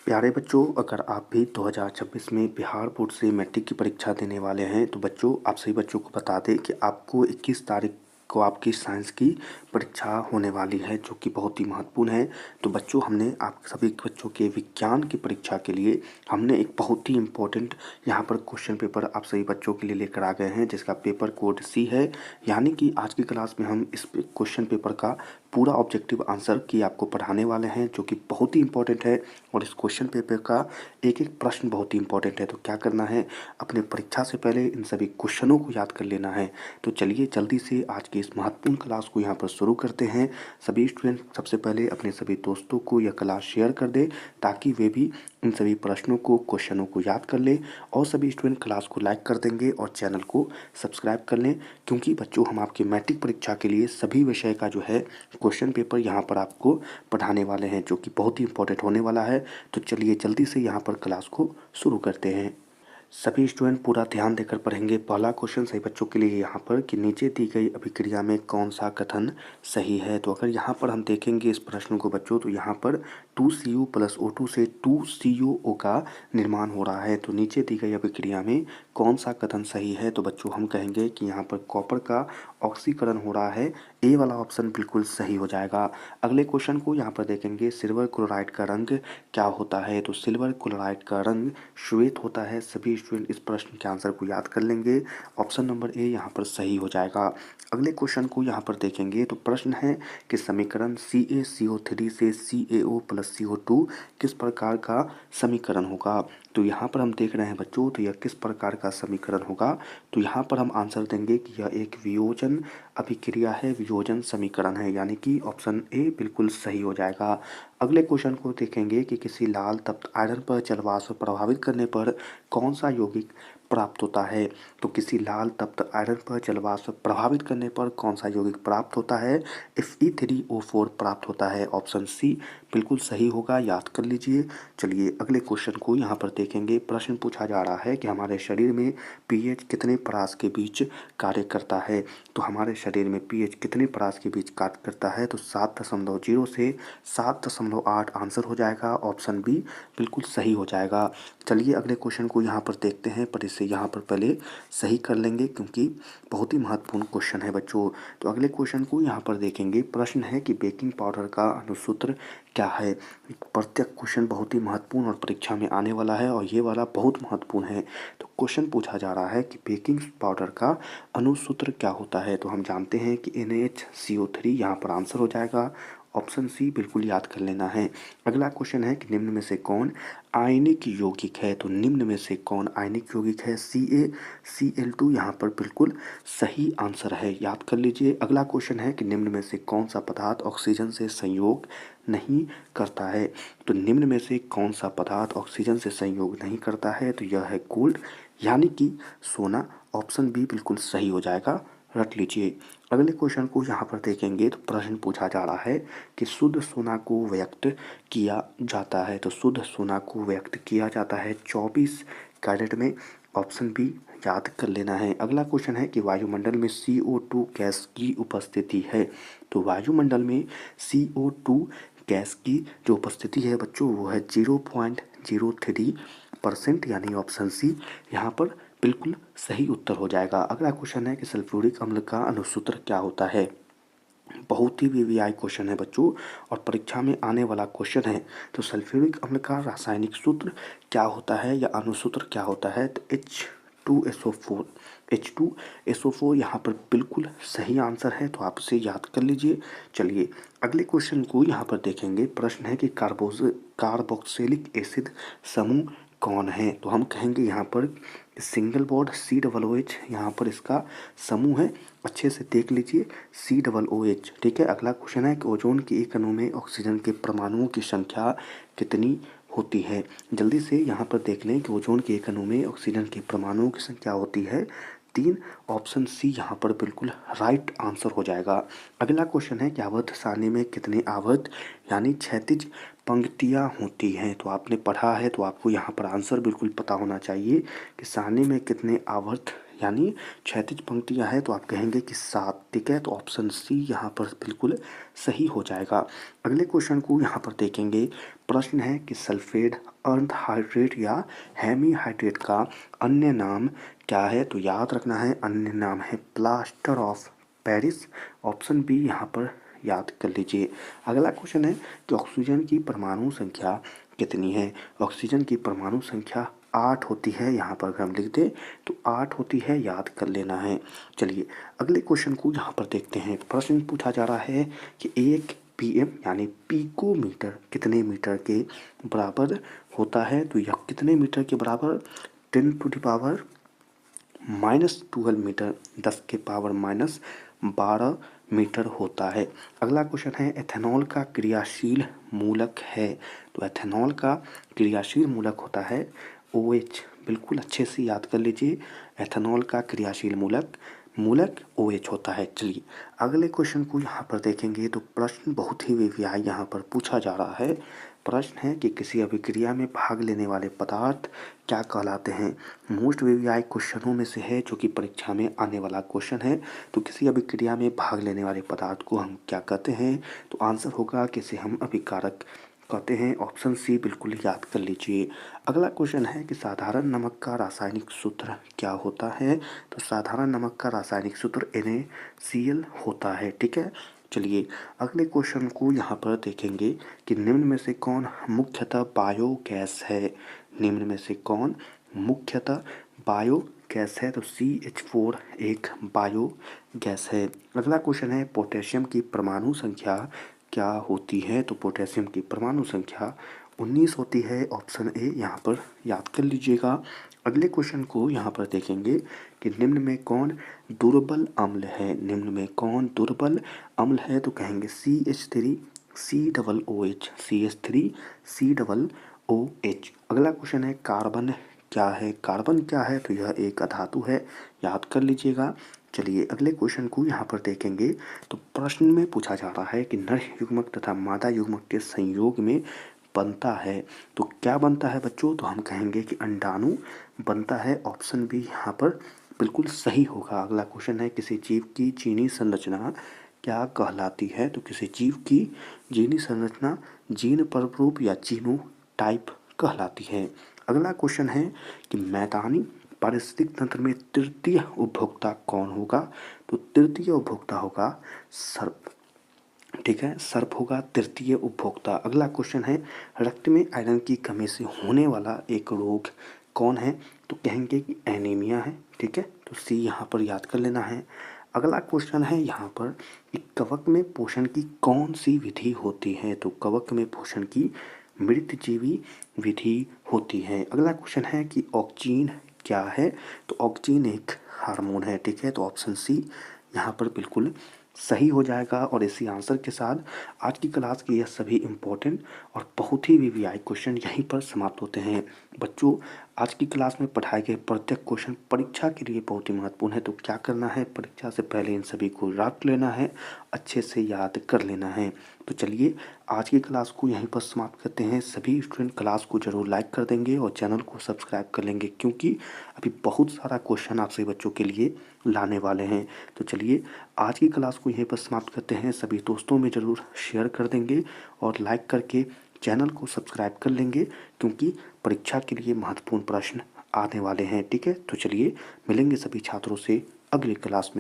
प्यारे बच्चों, अगर आप भी 2026 में बिहार बोर्ड से मैट्रिक की परीक्षा देने वाले हैं तो बच्चों आप सभी बच्चों को बता दें कि आपको 21 तारीख को आपकी साइंस की परीक्षा होने वाली है, जो कि बहुत ही महत्वपूर्ण है। तो बच्चों हमने आप सभी बच्चों के विज्ञान की परीक्षा के लिए हमने एक बहुत ही इम्पोर्टेंट यहाँ पर क्वेश्चन पेपर आप सभी बच्चों के लिए लेकर आ गए हैं, जिसका पेपर कोड सी है। यानी कि आज की क्लास में हम इस क्वेश्चन पेपर का पूरा ऑब्जेक्टिव आंसर की आपको पढ़ाने वाले हैं, जो कि बहुत ही इंपॉर्टेंट है। और इस क्वेश्चन पेपर का एक एक प्रश्न बहुत ही इंपॉर्टेंट है। तो क्या करना है, अपने परीक्षा से पहले इन सभी क्वेश्चनों को याद कर लेना है। तो चलिए जल्दी से आज की इस महत्वपूर्ण क्लास को यहाँ पर शुरू करते हैं। सभी स्टूडेंट सबसे पहले अपने सभी दोस्तों को यह क्लास शेयर कर दे, ताकि वे भी इन सभी प्रश्नों को क्वेश्चनों को याद कर ले। और सभी स्टूडेंट क्लास को लाइक कर देंगे और चैनल को सब्सक्राइब कर लें, क्योंकि बच्चों हम आपके मैट्रिक परीक्षा के लिए सभी विषय का जो है क्वेश्चन पेपर यहाँ पर आपको पढ़ाने वाले हैं, जो कि बहुत ही इंपॉर्टेंट होने वाला है। तो चलिए जल्दी से यहाँ पर क्लास को शुरू करते हैं। सभी स्टूडेंट पूरा ध्यान देकर पढ़ेंगे। पहला क्वेश्चन सही बच्चों के लिए यहाँ पर कि नीचे दी गई अभिक्रिया में कौन सा कथन सही है। तो अगर यहाँ पर हम देखेंगे इस प्रश्न को बच्चों, तो यहाँ पर 2Cu + O2 से 2CuO का निर्माण हो रहा है। तो नीचे दी गई अभिक्रिया में कौन सा कथन सही है। तो बच्चों हम कहेंगे कि यहाँ पर कॉपर का ऑक्सीकरण हो रहा है। ए वाला ऑप्शन बिल्कुल सही हो जाएगा। अगले क्वेश्चन को यहाँ पर देखेंगे, सिल्वर क्लोराइड का रंग क्या होता है। तो सिल्वर क्लोराइड का रंग श्वेत होता है। सभी स्टूडेंट इस प्रश्न के आंसर को याद कर लेंगे। ऑप्शन नंबर ए यहाँ पर सही हो जाएगा। अगले क्वेश्चन को यहाँ पर देखेंगे तो प्रश्न है कि समीकरण CaCO3 से CaO + CO2 किस प्रकार का समीकरण होगा। तो यहाँ पर हम देख रहे हैं बच्चों, तो यह किस प्रकार का समीकरण होगा। तो यहाँ पर हम आंसर देंगे कि यह एक वियोजन अभिक्रिया है, वियोजन समीकरण है, यानी कि ऑप्शन ए बिल्कुल सही हो जाएगा। अगले क्वेश्चन को देखेंगे कि किसी लाल तप्त आयरन पर जल वाष्प प्रभावित करने पर कौन सा यौगिक प्राप्त होता है। तो किसी लाल तप्त आयरन पर जल वाष्प प्रभावित करने पर कौन सा यौगिक प्राप्त होता है। Fe3O4 प्राप्त होता है। ऑप्शन सी बिल्कुल सही होगा, याद कर लीजिए। चलिए अगले क्वेश्चन को यहाँ पर देखेंगे। प्रश्न पूछा जा रहा है कि हमारे शरीर में pH कितने परास के बीच कार्य करता है। तो हमारे शरीर में pH कितने परास के बीच कार्य करता है। तो 7.0 से 7.8 आंसर हो जाएगा। ऑप्शन बी बिल्कुल सही हो जाएगा। चलिए अगले क्वेश्चन को यहाँ पर देखते हैं, पर इसे यहाँ पर पहले सही कर लेंगे, क्योंकि बहुत ही महत्वपूर्ण क्वेश्चन है बच्चों। तो अगले क्वेश्चन को यहाँ पर देखेंगे। प्रश्न है कि बेकिंग पाउडर का अनुसूत्र क्या है। प्रत्येक क्वेश्चन बहुत ही महत्वपूर्ण और परीक्षा में आने वाला है, और ये वाला बहुत महत्वपूर्ण है। तो क्वेश्चन पूछा जा रहा है कि बेकिंग पाउडर का अनुसूत्र क्या होता है। तो हम जानते हैं कि NaHCO3 यहाँ पर आंसर हो जाएगा। ऑप्शन सी बिल्कुल याद कर लेना है। अगला क्वेश्चन है कि निम्न में से कौन आयनिक यौगिक है। तो निम्न में से कौन आयनिक यौगिक है। CaCl2 यहाँ पर बिल्कुल सही आंसर है, याद कर लीजिए। अगला क्वेश्चन है कि निम्न में से कौन सा पदार्थ ऑक्सीजन से संयोग नहीं करता है। तो निम्न में से कौन सा पदार्थ ऑक्सीजन से संयोग नहीं करता है। तो यह है गोल्ड, यानी कि सोना। ऑप्शन बी बिल्कुल सही हो जाएगा, रट लीजिए। अगले क्वेश्चन को यहाँ पर देखेंगे तो प्रश्न पूछा जा रहा है कि शुद्ध सोना को व्यक्त किया जाता है। तो शुद्ध सोना को व्यक्त किया जाता है 24 कैरेट में। ऑप्शन बी याद कर लेना है। अगला क्वेश्चन है कि वायुमंडल में CO2 गैस की उपस्थिति है। तो वायुमंडल में CO2 गैस की जो उपस्थिति है बच्चों, वो है 0.03%, यानी ऑप्शन सी यहाँ पर बिल्कुल सही उत्तर हो जाएगा। अगला क्वेश्चन है कि सल्फ्यूरिक अम्ल का अनुसूत्र क्या होता है। बहुत ही वीवीआई क्वेश्चन है बच्चों, और परीक्षा में आने वाला क्वेश्चन है। तो सल्फ्यूरिक अम्ल का रासायनिक सूत्र क्या होता है या अनुसूत्र क्या होता है। तो H2SO4, H2SO4 यहाँ पर बिल्कुल सही आंसर है, तो आप इसे याद कर लीजिए। चलिए अगले क्वेश्चन को यहाँ पर देखेंगे। प्रश्न है कि कार्बोक्सिलिक एसिड समूह कौन है। तो हम कहेंगे यहाँ पर सिंगल बॉन्ड COOH यहाँ पर इसका समूह है। अच्छे से देख लीजिए, COOH, ठीक है। अगला क्वेश्चन है कि ओजोन के एक अणु में ऑक्सीजन के परमाणुओं की संख्या कितनी होती है। जल्दी से यहाँ पर देख लें कि ओजोन के एक अणु में ऑक्सीजन के परमाणुओं की संख्या होती है 3। ऑप्शन सी यहाँ पर बिल्कुल राइट आंसर हो जाएगा। अगला क्वेश्चन है कि आवर्त सारणी में कितने आवर्त यानी क्षैतिज पंक्तियाँ होती हैं। तो आपने पढ़ा है, तो आपको यहाँ पर आंसर बिल्कुल पता होना चाहिए कि सारणी में कितने आवर्त यानी क्षैतिज पंक्तियाँ हैं तो आप कहेंगे कि 7, ठीक है। तो ऑप्शन सी यहाँ पर बिल्कुल सही हो जाएगा। अगले क्वेश्चन को यहाँ पर देखेंगे। प्रश्न है कि सल्फेट, अर्ध हाइड्रेट या हेमीहाइड्रेट का अन्य नाम क्या है? तो याद रखना है, अन्य नाम है plaster of Paris. Option B यहाँ पर याद कर लीजिए। अगला क्वेश्चन है कि ऑक्सीजन की परमाणु संख्या कितनी है? ऑक्सीजन की परमाणु संख्या 8 होती है। यहाँ पर अगर हम लिख दें तो 8 होती है, याद कर लेना है। चलिए अगले क्वेश्चन को यहाँ पर देखते हैं। प्रश्न पूछा जा रहा है कि 1 पीएम यानी पिकोमीटर कितने मीटर के बराबर होता है? तो यह कितने मीटर के बराबर? 10⁻⁻12 मीटर, 10 के पावर -12 मीटर होता है। अगला क्वेश्चन है एथेनॉल का क्रियाशील मूलक है। तो एथेनॉल का क्रियाशील मूलक होता है OH। बिल्कुल अच्छे से याद कर लीजिए, एथेनॉल का क्रियाशील मूलक OH होता है। चलिए अगले क्वेश्चन को यहाँ पर देखेंगे। तो प्रश्न बहुत ही व्यवहारिक यहाँ पर पूछा जा रहा है। प्रश्न है कि किसी अभिक्रिया में भाग लेने वाले पदार्थ क्या कहलाते हैं? मोस्ट व्यवहारिक क्वेश्चनों में से है, जो कि परीक्षा में आने वाला क्वेश्चन है। तो किसी अभिक्रिया में भाग लेने वाले पदार्थ को हम क्या कहते हैं? तो आंसर होगा कि इसे हम अभिकारक कहते हैं। ऑप्शन सी बिल्कुल याद कर लीजिए। अगला क्वेश्चन है कि साधारण नमक का रासायनिक सूत्र क्या होता है? तो साधारण नमक का रासायनिक सूत्र NaCl होता है, ठीक है। चलिए अगले क्वेश्चन को यहाँ पर देखेंगे कि निम्न में से कौन मुख्यतः बायोगैस है? निम्न में से कौन मुख्यतः बायोगैस है? तो CH4 एक बायोगैस है। अगला क्वेश्चन है पोटेशियम की परमाणु संख्या क्या होती है? तो पोटेशियम की परमाणु संख्या 19 होती है। ऑप्शन ए यहाँ पर याद कर लीजिएगा। अगले क्वेश्चन को यहाँ पर देखेंगे कि निम्न में कौन दुर्बल अम्ल है? निम्न में कौन दुर्बल अम्ल है? तो कहेंगे CH3COOH, CH3COOH। अगला क्वेश्चन है कार्बन क्या है? कार्बन क्या है? तो यह एक अधातु है, याद कर लीजिएगा। चलिए अगले क्वेश्चन को यहाँ पर देखेंगे। तो प्रश्न में पूछा जा रहा है कि नर युग्मक तथा मादा युग्मक के संयोग में बनता है तो क्या बनता है बच्चों? तो हम कहेंगे कि अंडाणु बनता है। ऑप्शन बी यहाँ पर बिल्कुल सही होगा। अगला क्वेश्चन है किसी जीव की जीनी संरचना क्या कहलाती है? तो किसी जीव की जीनी संरचना जीन प्ररूप या जीनोटाइप कहलाती है। अगला क्वेश्चन है कि मैदानी पारिस्थितिक तंत्र में तृतीय उपभोक्ता कौन होगा? तो तृतीय उपभोक्ता होगा सर्प, ठीक है। सर्प होगा तृतीय उपभोक्ता। अगला क्वेश्चन है रक्त में आयरन की कमी से होने वाला एक रोग कौन है? तो कहेंगे कि एनीमिया है, ठीक है। तो सी यहाँ पर याद कर लेना है। अगला क्वेश्चन है यहाँ पर कि कवक में पोषण की कौन सी विधि होती है? तो कवक में पोषण की मृतजीवी विधि होती है। अगला क्वेश्चन है कि ऑक्सीन क्या है? तो ऑक्सीन एक हार्मोन है, ठीक है। तो ऑप्शन सी यहाँ पर बिल्कुल सही हो जाएगा। और इसी आंसर के साथ आज की क्लास के यह सभी इम्पोर्टेंट और बहुत ही वीवीआई क्वेश्चन यहीं पर समाप्त होते हैं। बच्चों आज की क्लास में पढ़ाए गए प्रत्येक क्वेश्चन परीक्षा के लिए बहुत ही महत्वपूर्ण है। तो क्या करना है, परीक्षा से पहले इन सभी को रट लेना है, अच्छे से याद कर लेना है। तो चलिए आज की क्लास को यहीं पर समाप्त करते हैं। सभी स्टूडेंट क्लास को ज़रूर लाइक कर देंगे और चैनल को सब्सक्राइब कर लेंगे, क्योंकि अभी बहुत सारा क्वेश्चन आप सभी बच्चों के लिए लाने वाले हैं। तो चलिए आज की क्लास को यहीं पर समाप्त करते हैं। सभी दोस्तों में ज़रूर शेयर कर देंगे और लाइक करके चैनल को सब्सक्राइब कर लेंगे, क्योंकि परीक्षा के लिए महत्वपूर्ण प्रश्न आने वाले हैं, ठीक है। तो चलिए मिलेंगे सभी छात्रों से अगली क्लास में।